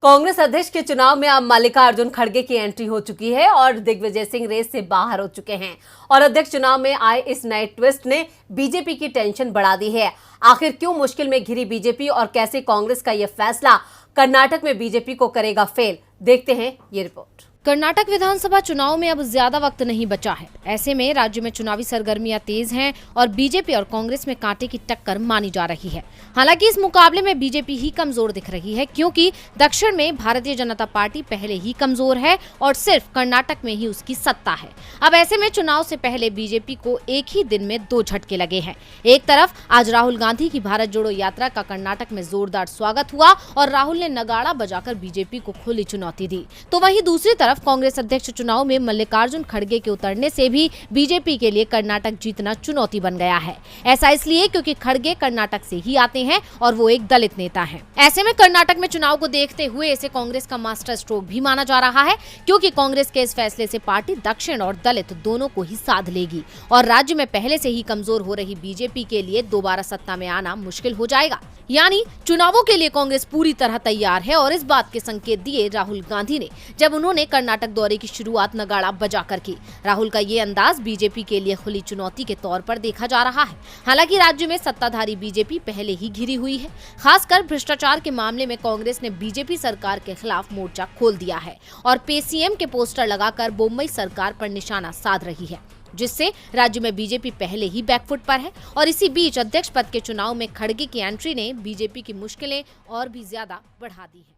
कांग्रेस अध्यक्ष के चुनाव में अब मल्लिकार्जुन खड़गे की एंट्री हो चुकी है और दिग्विजय सिंह रेस से बाहर हो चुके हैं। और अध्यक्ष चुनाव में आए इस नए ट्विस्ट ने बीजेपी की टेंशन बढ़ा दी है। आखिर क्यों मुश्किल में घिरी बीजेपी और कैसे कांग्रेस का यह फैसला कर्नाटक में बीजेपी को करेगा फेल, देखते हैं ये रिपोर्ट। कर्नाटक विधानसभा चुनाव में अब ज्यादा वक्त नहीं बचा है। ऐसे में राज्य में चुनावी सरगर्मियां तेज हैं और बीजेपी और कांग्रेस में कांटे की टक्कर मानी जा रही है। हालांकि इस मुकाबले में बीजेपी ही कमजोर दिख रही है, क्योंकि दक्षिण में भारतीय जनता पार्टी पहले ही कमजोर है और सिर्फ कर्नाटक में ही उसकी सत्ता है। अब ऐसे में चुनाव से पहले बीजेपी को एक ही दिन में दो झटके लगे हैं। एक तरफ आज राहुल गांधी की भारत जोड़ो यात्रा का कर्नाटक में जोरदार स्वागत हुआ और राहुल ने नगाड़ा बजाकर बीजेपी को खुली चुनौती दी, तो वहीं दूसरी तरफ कांग्रेस अध्यक्ष चुनाव में मल्लिकार्जुन खड़गे के उतरने से भी बीजेपी के लिए कर्नाटक जीतना चुनौती बन गया है। ऐसा इसलिए क्योंकि खड़गे कर्नाटक से ही आते हैं और वो एक दलित नेता हैं। ऐसे में कर्नाटक में चुनाव को देखते हुए इसे कांग्रेस का मास्टर स्ट्रोक भी माना जा रहा है, क्योंकि कांग्रेस के इस फैसले से पार्टी दक्षिण और दलित दोनों को ही साध लेगी और राज्य में पहले से ही कमजोर हो रही बीजेपी के लिए दोबारा सत्ता में आना मुश्किल हो जाएगा। यानी चुनावों के लिए कांग्रेस पूरी तरह तैयार है और इस बात के संकेत दिए राहुल गांधी ने जब उन्होंने कर्नाटक दौरे की शुरुआत नगाड़ा बजाकर की। राहुल का ये अंदाज बीजेपी के लिए खुली चुनौती के तौर पर देखा जा रहा है। हालांकि राज्य में सत्ताधारी बीजेपी पहले ही घिरी हुई है। खासकर भ्रष्टाचार के मामले में कांग्रेस ने बीजेपी सरकार के खिलाफ मोर्चा खोल दिया है और पेसीएम के पोस्टर लगाकर बम्बई सरकार पर निशाना साध रही है, जिससे राज्य में बीजेपी पहले ही बैकफुट पर है। और इसी बीच अध्यक्ष पद के चुनाव में खड़गे की एंट्री ने बीजेपी की मुश्किलें और भी ज्यादा बढ़ा दी है।